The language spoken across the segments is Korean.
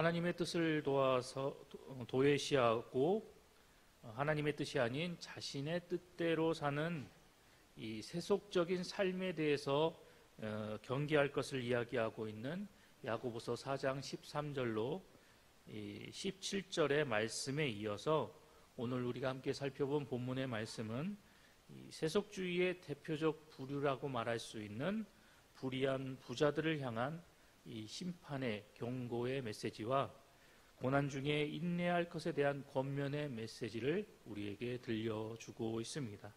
하나님의 뜻을 도외시하고 하나님의 뜻이 아닌 자신의 뜻대로 사는 이 세속적인 삶에 대해서 경계할 것을 이야기하고 있는 야고보서 4장 13절로 17절의 말씀에 이어서 오늘 우리가 함께 살펴본 본문의 말씀은 세속주의의 대표적 부류라고 말할 수 있는 불의한 부자들을 향한 이 심판의 경고의 메시지와 고난 중에 인내할 것에 대한 권면의 메시지를 우리에게 들려주고 있습니다.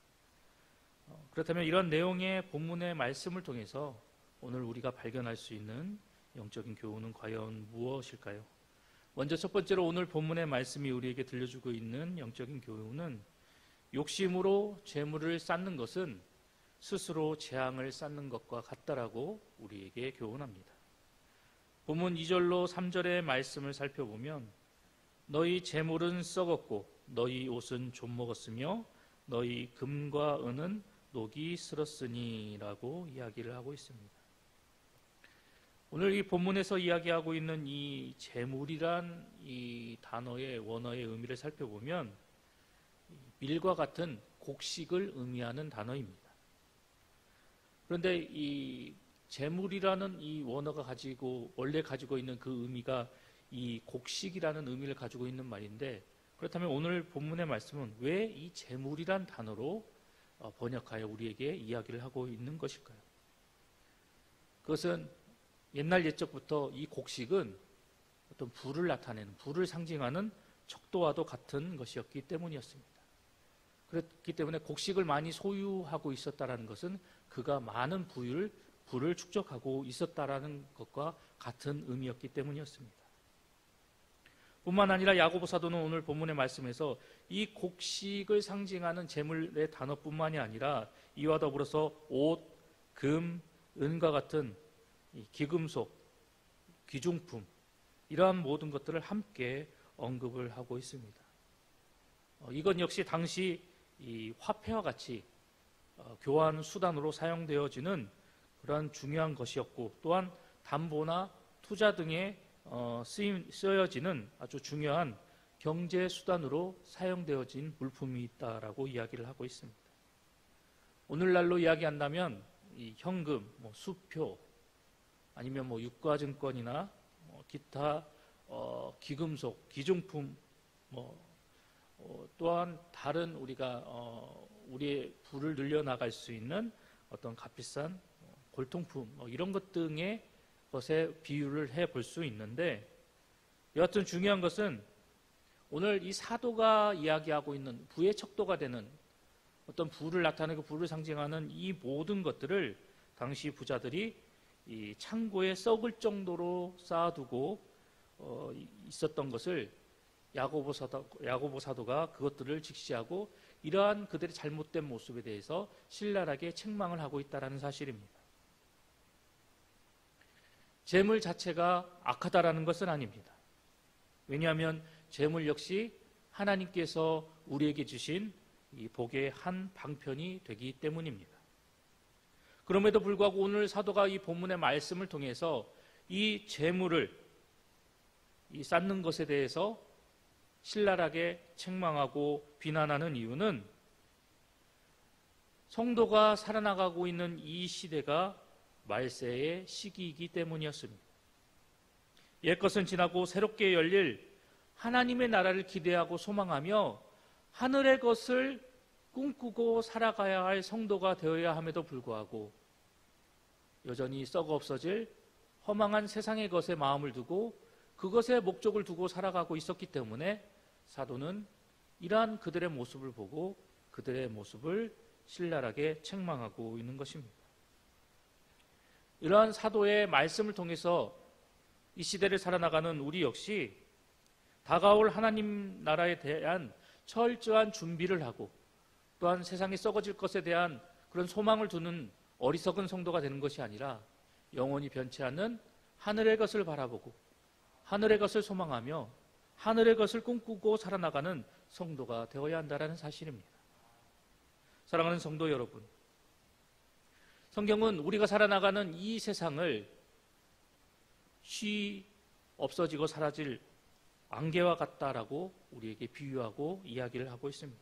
그렇다면 이런 내용의 본문의 말씀을 통해서 오늘 우리가 발견할 수 있는 영적인 교훈은 과연 무엇일까요? 먼저 첫 번째로 오늘 본문의 말씀이 우리에게 들려주고 있는 영적인 교훈은 욕심으로 재물을 쌓는 것은 스스로 재앙을 쌓는 것과 같다라고 우리에게 교훈합니다. 본문 2절로 3절의 말씀을 살펴보면 너희 재물은 썩었고 너희 옷은 좀먹었으며 너희 금과 은은 녹이 슬었으니 라고 이야기를 하고 있습니다. 오늘 이 본문에서 이야기하고 있는 이 재물이란 이 단어의 원어의 의미를 살펴보면 밀과 같은 곡식을 의미하는 단어입니다. 그런데 이 재물이라는 이 원어가 원래 가지고 있는 그 의미가 이 곡식이라는 의미를 가지고 있는 말인데, 그렇다면 오늘 본문의 말씀은 왜 이 재물이란 단어로 번역하여 우리에게 이야기를 하고 있는 것일까요? 그것은 옛날 옛적부터 이 곡식은 어떤 부를 나타내는, 부를 상징하는 척도와도 같은 것이었기 때문이었습니다. 그렇기 때문에 곡식을 많이 소유하고 있었다는 것은 그가 많은 부를 축적하고 있었다라는 것과 같은 의미였기 때문이었습니다. 뿐만 아니라 야고보 사도는 오늘 본문의 말씀에서 이 곡식을 상징하는 재물의 단어뿐만이 아니라 이와 더불어서 옷, 금, 은과 같은 이 기금속, 귀중품, 이러한 모든 것들을 함께 언급을 하고 있습니다. 이건 역시 당시 이 화폐와 같이 교환 수단으로 사용되어지는 그러한 중요한 것이었고, 또한 담보나 투자 등에 쓰여지는 아주 중요한 경제 수단으로 사용되어진 물품이 있다라고 이야기를 하고 있습니다. 오늘날로 이야기한다면 이 현금, 수표, 아니면 유가증권이나 기타 기금속, 기중품, 또한 다른 우리가 우리의 부를 늘려나갈 수 있는 어떤 값비싼 골통품, 이런 것 등의 것에 비유를 해볼 수 있는데, 여하튼 중요한 것은 오늘 이 사도가 이야기하고 있는 부의 척도가 되는 어떤 부를 나타내고 부를 상징하는 이 모든 것들을 당시 부자들이 이 창고에 썩을 정도로 쌓아두고 있었던 것을 야고보 사도가 그것들을 직시하고 이러한 그들의 잘못된 모습에 대해서 신랄하게 책망을 하고 있다는 사실입니다. 재물 자체가 악하다라는 것은 아닙니다. 왜냐하면 재물 역시 하나님께서 우리에게 주신 이 복의 한 방편이 되기 때문입니다. 그럼에도 불구하고 오늘 사도가 이 본문의 말씀을 통해서 이 재물을 쌓는 것에 대해서 신랄하게 책망하고 비난하는 이유는 성도가 살아나가고 있는 이 시대가 말세의 시기이기 때문이었습니다. 옛것은 지나고 새롭게 열릴 하나님의 나라를 기대하고 소망하며 하늘의 것을 꿈꾸고 살아가야 할 성도가 되어야 함에도 불구하고 여전히 썩어 없어질 허망한 세상의 것에 마음을 두고 그것에 목적을 두고 살아가고 있었기 때문에 사도는 이러한 그들의 모습을 보고 그들의 모습을 신랄하게 책망하고 있는 것입니다. 이러한 사도의 말씀을 통해서 이 시대를 살아나가는 우리 역시 다가올 하나님 나라에 대한 철저한 준비를 하고 또한 세상이 썩어질 것에 대한 그런 소망을 두는 어리석은 성도가 되는 것이 아니라 영원히 변치 않는 하늘의 것을 바라보고 하늘의 것을 소망하며 하늘의 것을 꿈꾸고 살아나가는 성도가 되어야 한다는 사실입니다. 사랑하는 성도 여러분, 성경은 우리가 살아나가는 이 세상을 없어지고 사라질 안개와 같다라고 우리에게 비유하고 이야기를 하고 있습니다.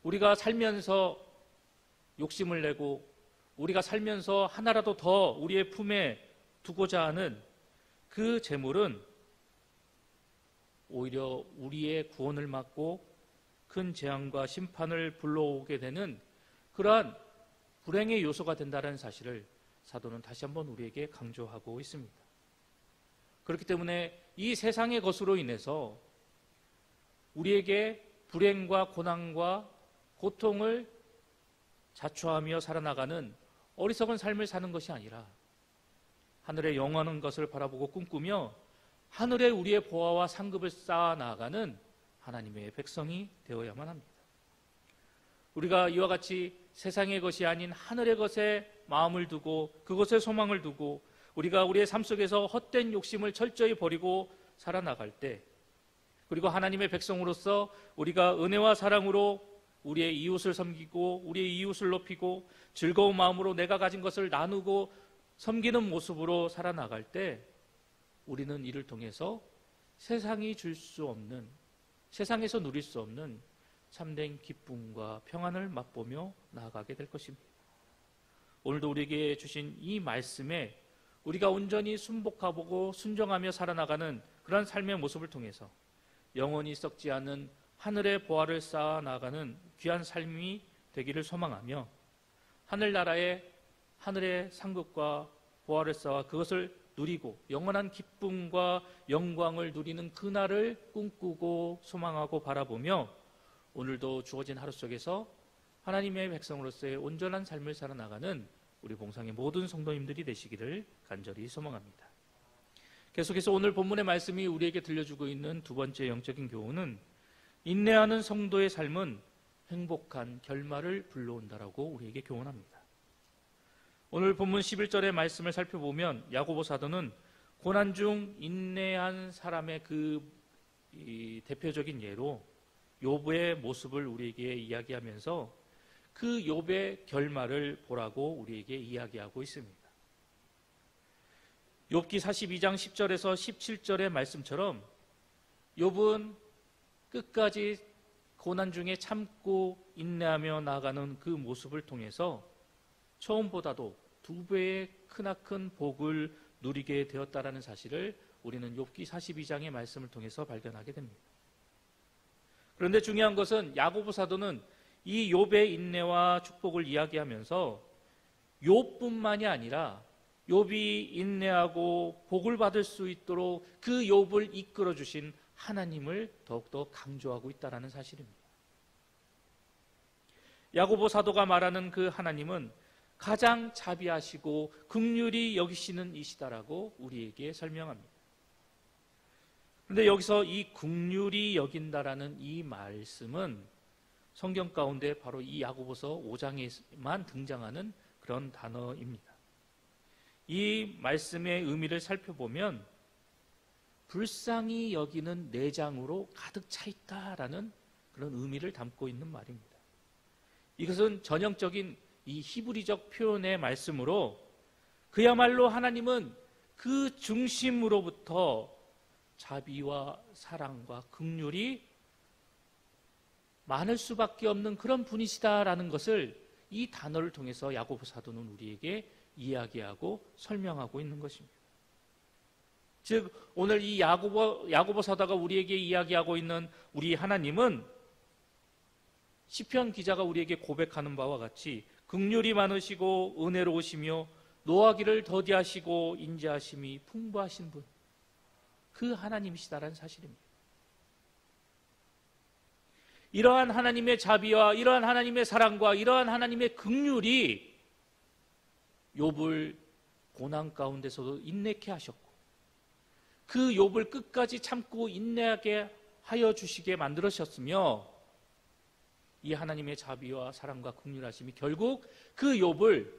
우리가 살면서 욕심을 내고 우리가 살면서 하나라도 더 우리의 품에 두고자 하는 그 재물은 오히려 우리의 구원을 막고 큰 재앙과 심판을 불러오게 되는 그러한 불행의 요소가 된다는 사실을 사도는 다시 한번 우리에게 강조하고 있습니다. 그렇기 때문에 이 세상의 것으로 인해서 우리에게 불행과 고난과 고통을 자초하며 살아나가는 어리석은 삶을 사는 것이 아니라 하늘의 영원한 것을 바라보고 꿈꾸며 하늘에 우리의 보화와 상급을 쌓아 나아가는 하나님의 백성이 되어야만 합니다. 우리가 이와 같이 세상의 것이 아닌 하늘의 것에 마음을 두고 그것에 소망을 두고 우리가 우리의 삶 속에서 헛된 욕심을 철저히 버리고 살아나갈 때, 그리고 하나님의 백성으로서 우리가 은혜와 사랑으로 우리의 이웃을 섬기고 우리의 이웃을 높이고 즐거운 마음으로 내가 가진 것을 나누고 섬기는 모습으로 살아나갈 때 우리는 이를 통해서 세상이 줄 수 없는, 세상에서 누릴 수 없는 참된 기쁨과 평안을 맛보며 나아가게 될 것입니다. 오늘도 우리에게 주신 이 말씀에 우리가 온전히 순복하고 순종하며 살아나가는 그런 삶의 모습을 통해서 영원히 썩지 않는 하늘의 보화를 쌓아 나가는 귀한 삶이 되기를 소망하며 하늘나라의 하늘의 상급과 보화를 쌓아 그것을 누리고 영원한 기쁨과 영광을 누리는 그날을 꿈꾸고 소망하고 바라보며 오늘도 주어진 하루 속에서 하나님의 백성으로서의 온전한 삶을 살아나가는 우리 봉상의 모든 성도님들이 되시기를 간절히 소망합니다. 계속해서 오늘 본문의 말씀이 우리에게 들려주고 있는 두 번째 영적인 교훈은 인내하는 성도의 삶은 행복한 결말을 불러온다라고 우리에게 교훈합니다. 오늘 본문 11절의 말씀을 살펴보면 야고보 사도는 고난 중 인내한 사람의 대표적인 예로 욥의 모습을 우리에게 이야기하면서 그 욥의 결말을 보라고 우리에게 이야기하고 있습니다. 욥기 42장 10절에서 17절의 말씀처럼 욥은 끝까지 고난 중에 참고 인내하며 나아가는 그 모습을 통해서 처음보다도 2배의 크나큰 복을 누리게 되었다라는 사실을 우리는 욥기 42장의 말씀을 통해서 발견하게 됩니다. 그런데 중요한 것은 야고보 사도는 이 욥의 인내와 축복을 이야기하면서 욥뿐만이 아니라 욥이 인내하고 복을 받을 수 있도록 그 욥을 이끌어 주신 하나님을 더욱더 강조하고 있다는 사실입니다. 야고보 사도가 말하는 그 하나님은 가장 자비하시고 긍휼히 여기시는 이시다라고 우리에게 설명합니다. 그런데 여기서 이 긍휼히 여긴다라는 이 말씀은 성경 가운데 바로 이 야고보서 5장에만 등장하는 그런 단어입니다. 이 말씀의 의미를 살펴보면 불쌍히 여기는 내장으로 가득 차 있다라는 그런 의미를 담고 있는 말입니다. 이것은 전형적인 이 히브리적 표현의 말씀으로 그야말로 하나님은 그 중심으로부터 자비와 사랑과 긍휼이 많을 수밖에 없는 그런 분이시다라는 것을 이 단어를 통해서 야고보 사도는 우리에게 이야기하고 설명하고 있는 것입니다. 즉 오늘 이 야고보 사도가 우리에게 이야기하고 있는 우리 하나님은 시편 기자가 우리에게 고백하는 바와 같이 긍휼이 많으시고 은혜로우시며 노하기를 더디하시고 인자하심이 풍부하신 분, 그 하나님이시다라는 사실입니다. 이러한 하나님의 자비와 이러한 하나님의 사랑과 이러한 하나님의 긍휼이 욥을 고난 가운데서도 인내케 하셨고 그 욥을 끝까지 참고 인내하게 하여 주시게 만들으셨으며 이 하나님의 자비와 사랑과 긍휼하심이 결국 그 욥을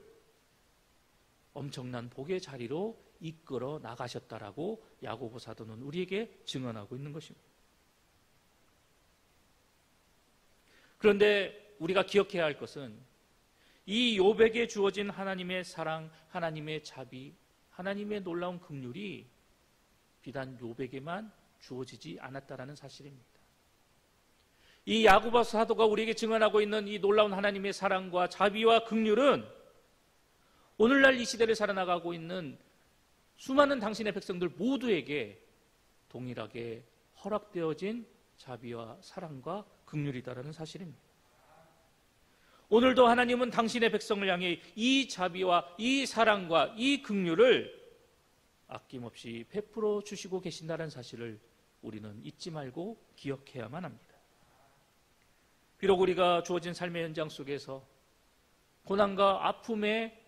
엄청난 복의 자리로 이끌어 나가셨다라고 야고보 사도는 우리에게 증언하고 있는 것입니다. 그런데 우리가 기억해야 할 것은 이 욥에게 주어진 하나님의 사랑, 하나님의 자비, 하나님의 놀라운 긍휼이 비단 욥에게만 주어지지 않았다라는 사실입니다. 이 야고보 사도가 우리에게 증언하고 있는 이 놀라운 하나님의 사랑과 자비와 긍휼은 오늘날 이 시대를 살아나가고 있는 수많은 당신의 백성들 모두에게 동일하게 허락되어진 자비와 사랑과 긍휼이다라는 사실입니다. 오늘도 하나님은 당신의 백성을 향해 이 자비와 이 사랑과 이 긍휼을 아낌없이 베풀어 주시고 계신다는 사실을 우리는 잊지 말고 기억해야만 합니다. 비록 우리가 주어진 삶의 현장 속에서 고난과 아픔의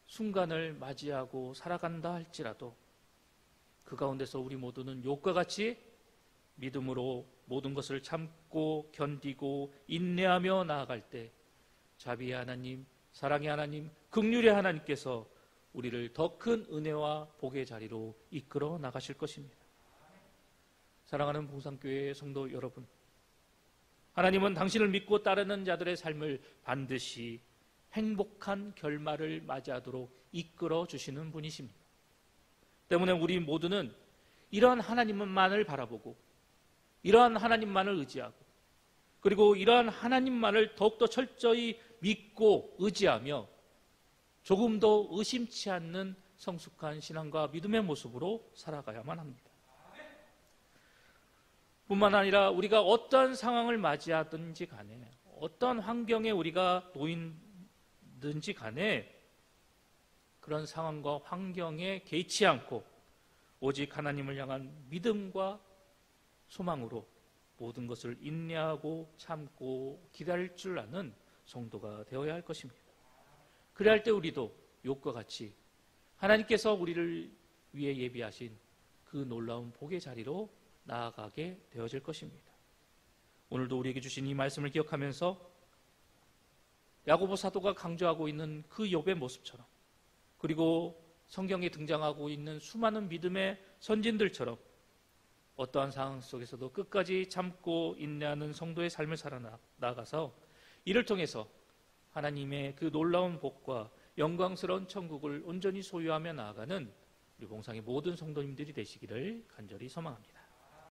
순간을 맞이하고 살아간다 할지라도 그 가운데서 우리 모두는 욥과 같이 믿음으로 모든 것을 참고 견디고 인내하며 나아갈 때 자비의 하나님, 사랑의 하나님, 긍휼의 하나님께서 우리를 더 큰 은혜와 복의 자리로 이끌어 나가실 것입니다. 사랑하는 봉산교회 성도 여러분, 하나님은 당신을 믿고 따르는 자들의 삶을 반드시 행복한 결말을 맞이하도록 이끌어 주시는 분이십니다. 때문에 우리 모두는 이러한 하나님만을 바라보고 이러한 하나님만을 의지하고 그리고 이러한 하나님만을 더욱더 철저히 믿고 의지하며 조금 더 의심치 않는 성숙한 신앙과 믿음의 모습으로 살아가야만 합니다. 뿐만 아니라 우리가 어떤 상황을 맞이하든지 간에 어떤 환경에 우리가 놓이든지 간에 그런 상황과 환경에 개의치 않고 오직 하나님을 향한 믿음과 소망으로 모든 것을 인내하고 참고 기다릴 줄 아는 성도가 되어야 할 것입니다. 그래야 할 때 우리도 욥과 같이 하나님께서 우리를 위해 예비하신 그 놀라운 복의 자리로 나아가게 되어질 것입니다. 오늘도 우리에게 주신 이 말씀을 기억하면서 야고보 사도가 강조하고 있는 그 욥의 모습처럼 그리고 성경에 등장하고 있는 수많은 믿음의 선진들처럼 어떠한 상황 속에서도 끝까지 참고 인내하는 성도의 삶을 살아나가서 이를 통해서 하나님의 그 놀라운 복과 영광스러운 천국을 온전히 소유하며 나아가는 우리 봉상의 모든 성도님들이 되시기를 간절히 소망합니다.